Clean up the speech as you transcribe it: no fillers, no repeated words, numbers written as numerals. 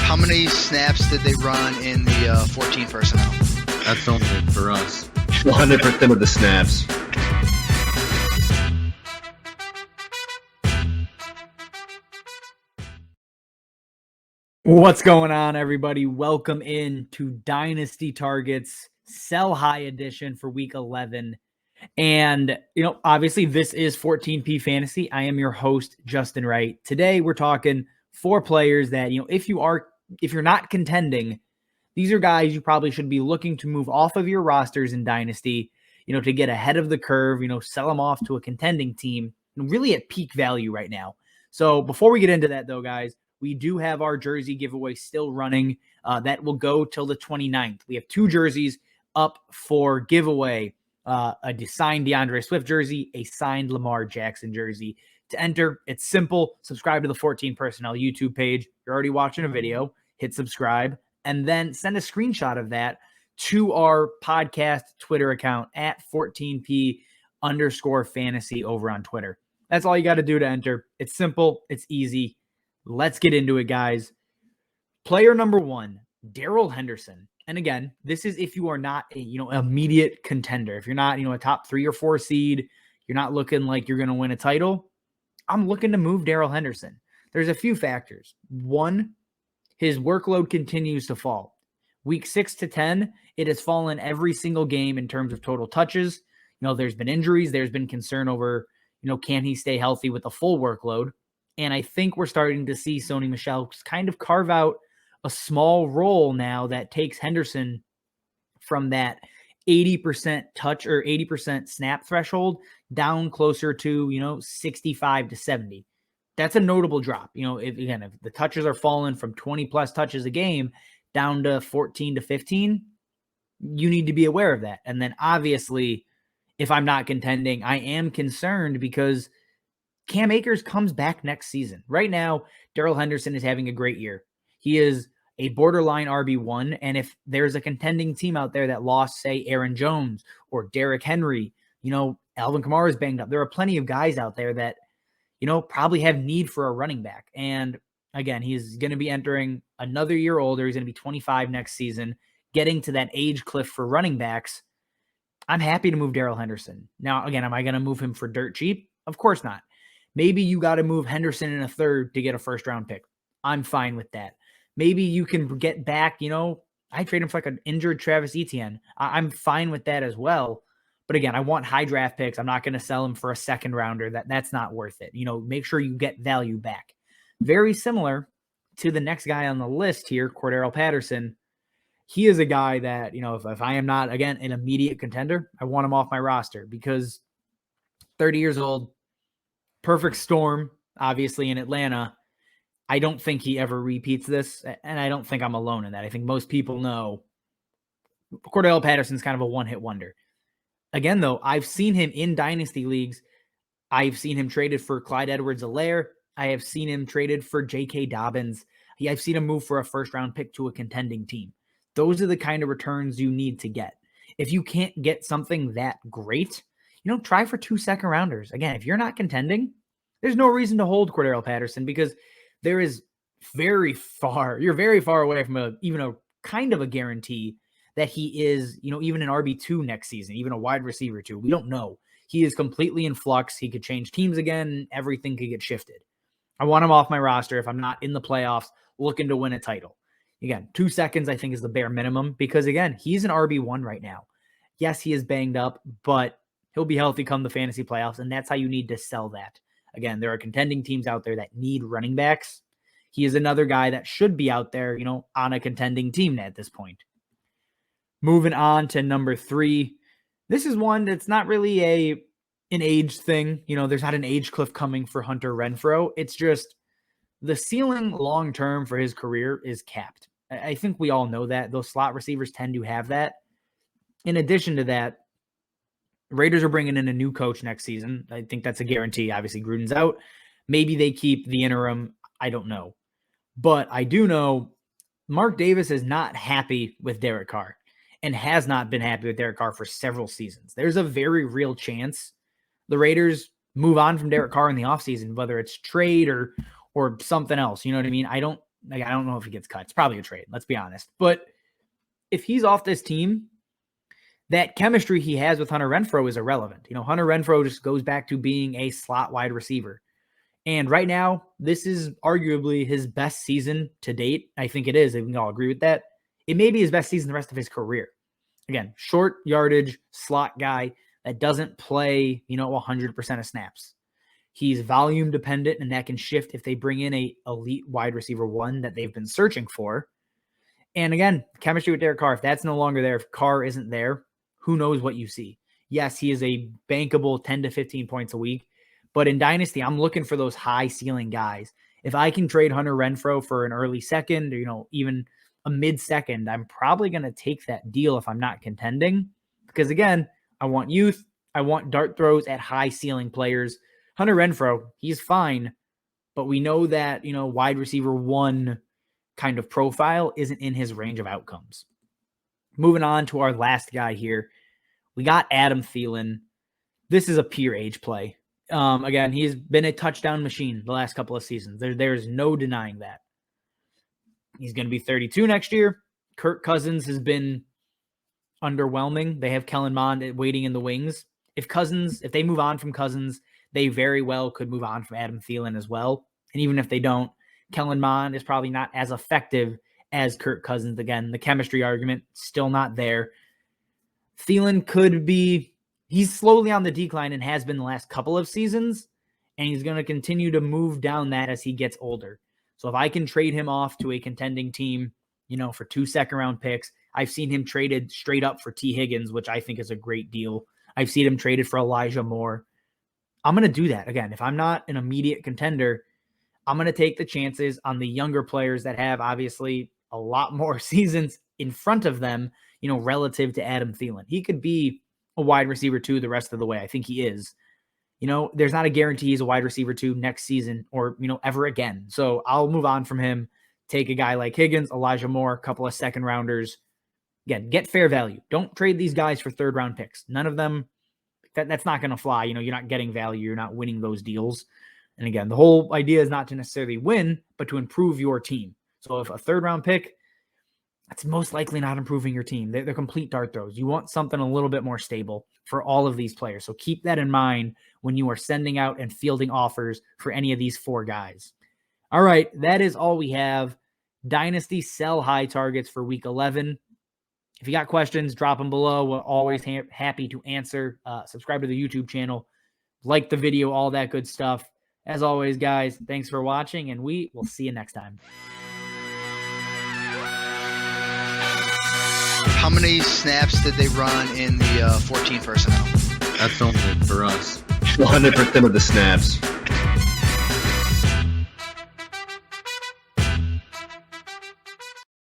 How many snaps did they run in the 14 personnel? That's only for us. 100% of the snaps. What's going on, everybody? Welcome in to Dynasty Targets Sell High Edition for Week 11. And, obviously this is 14P Fantasy. I am your host, Justin Wright. Today we're talking 4 players that, if you're not contending, these are guys you probably should be looking to move off of your rosters in Dynasty, to get ahead of the curve, sell them off to a contending team, really at peak value right now. So before we get into that though, guys, we do have our jersey giveaway still running. That will go till the 29th. We have 2 jerseys up for giveaway. A signed DeAndre Swift jersey, a signed Lamar Jackson jersey. To enter, it's simple. Subscribe to the 14 Personnel YouTube page. You're already watching a video. Hit subscribe. And then send a screenshot of that to our podcast Twitter account at 14P_fantasy over on Twitter. That's all you got to do to enter. It's simple. It's easy. Let's get into it, guys. Player number 1, Darrell Henderson. And again, this is if you are not a, immediate contender. If you're not, a top 3 or 4 seed, you're not looking like you're going to win a title. I'm looking to move Darrell Henderson. There's a few factors. 1, his workload continues to fall. Week 6 to 10, it has fallen every single game in terms of total touches. There's been injuries. There's been concern over, can he stay healthy with a full workload? And I think we're starting to see Sony Michel kind of carve out a small role now that takes Henderson from that 80% touch or 80% snap threshold down closer to, 65 to 70. That's a notable drop. If the touches are falling from 20 plus touches a game down to 14 to 15, you need to be aware of that. And then obviously, if I'm not contending, I am concerned because Cam Akers comes back next season. Right now, Darrell Henderson is having a great year. He is a borderline RB1, and if there's a contending team out there that lost, say, Aaron Jones or Derrick Henry, Alvin Kamara is banged up. There are plenty of guys out there that, probably have need for a running back. And again, he's going to be entering another year older. He's going to be 25 next season, getting to that age cliff for running backs. I'm happy to move Darrell Henderson. Now, again, am I going to move him for dirt cheap? Of course not. Maybe you got to move Henderson in a third to get a first-round pick. I'm fine with that. Maybe you can get back, I trade him for like an injured Travis Etienne. I'm fine with that as well. But again, I want high draft picks. I'm not going to sell him for a second rounder. That's not worth it. Make sure you get value back. Very similar to the next guy on the list here, Cordarrelle Patterson. He is a guy that, if I am not, again, an immediate contender, I want him off my roster because 30 years old, perfect storm, obviously, in Atlanta. I don't think he ever repeats this, and I don't think I'm alone in that. I think most people know Cordarrelle Patterson's kind of a one-hit wonder. Again, though, I've seen him in dynasty leagues. I've seen him traded for Clyde Edwards-Helaire. I have seen him traded for J.K. Dobbins. I've seen him move for a first-round pick to a contending team. Those are the kind of returns you need to get. If you can't get something that great, try for 2 second-rounders. Again, if you're not contending, there's no reason to hold Cordarrelle Patterson because you're very far away from even a kind of a guarantee that he is, even an RB2 next season, even a wide receiver 2. We don't know. He is completely in flux. He could change teams again. Everything could get shifted. I want him off my roster if I'm not in the playoffs looking to win a title. Again, 2 seconds I think is the bare minimum because, again, he's an RB1 right now. Yes, he is banged up, but he'll be healthy come the fantasy playoffs, and that's how you need to sell that. Again, there are contending teams out there that need running backs. He is another guy that should be out there, on a contending team at this point. Moving on to number 3. This is one that's not really an age thing. There's not an age cliff coming for Hunter Renfrow. It's just the ceiling long-term for his career is capped. I think we all know that. Those slot receivers tend to have that. In addition to that, Raiders are bringing in a new coach next season. I think that's a guarantee. Obviously, Gruden's out. Maybe they keep the interim. I don't know. But I do know Mark Davis is not happy with Derek Carr and has not been happy with Derek Carr for several seasons. There's a very real chance the Raiders move on from Derek Carr in the offseason, whether it's trade or something else. You know what I mean? I don't Like, I don't know if he gets cut. It's probably a trade. Let's be honest. But if he's off this team, that chemistry he has with Hunter Renfrow is irrelevant. Hunter Renfrow just goes back to being a slot wide receiver. And right now, this is arguably his best season to date. I think it is. I think we can all agree with that. It may be his best season the rest of his career. Again, short yardage, slot guy that doesn't play, 100% of snaps. He's volume dependent, and that can shift if they bring in a elite wide receiver one that they've been searching for. And again, chemistry with Derek Carr, if that's no longer there, if Carr isn't there, who knows what you see. Yes, he is a bankable 10 to 15 points a week, but in Dynasty, I'm looking for those high ceiling guys. If I can trade Hunter Renfrow for an early second, or, even a mid-second, I'm probably going to take that deal if I'm not contending. Because again, I want youth. I want dart throws at high ceiling players. Hunter Renfrow, he's fine, but we know that, wide receiver one kind of profile isn't in his range of outcomes. Moving on to our last guy here, we got Adam Thielen. This is a pure age play. Again, he's been a touchdown machine the last couple of seasons. There's no denying that. He's going to be 32 next year. Kirk Cousins has been underwhelming. They have Kellen Mond waiting in the wings. If they move on from Cousins, they very well could move on from Adam Thielen as well. And even if they don't, Kellen Mond is probably not as effective as Kirk Cousins. Again, the chemistry argument still not there. Thielen he's slowly on the decline and has been the last couple of seasons, and he's going to continue to move down that as he gets older. So if I can trade him off to a contending team, for 2 second-round picks, I've seen him traded straight up for T. Higgins, which I think is a great deal. I've seen him traded for Elijah Moore. I'm going to do that. Again, if I'm not an immediate contender, I'm going to take the chances on the younger players that have obviously a lot more seasons in front of them, relative to Adam Thielen. He could be a wide receiver 2 the rest of the way. I think he is. There's not a guarantee he's a wide receiver 2 next season or, ever again. So I'll move on from him, take a guy like Higgins, Elijah Moore, a couple of second rounders. Again, get fair value. Don't trade these guys for third round picks. None of them, that's not going to fly. You're not getting value. You're not winning those deals. And again, the whole idea is not to necessarily win, but to improve your team. So if a third round pick, that's most likely not improving your team. They're complete dart throws. You want something a little bit more stable for all of these players. So keep that in mind when you are sending out and fielding offers for any of these 4 guys. All right, that is all we have. Dynasty sell high targets for week 11. If you got questions, drop them below. We're always happy to answer. Subscribe to the YouTube channel. Like the video, all that good stuff. As always, guys, thanks for watching, and we will see you next time. How many snaps did they run in the 14 personnel? That's only for us. 100% of the snaps.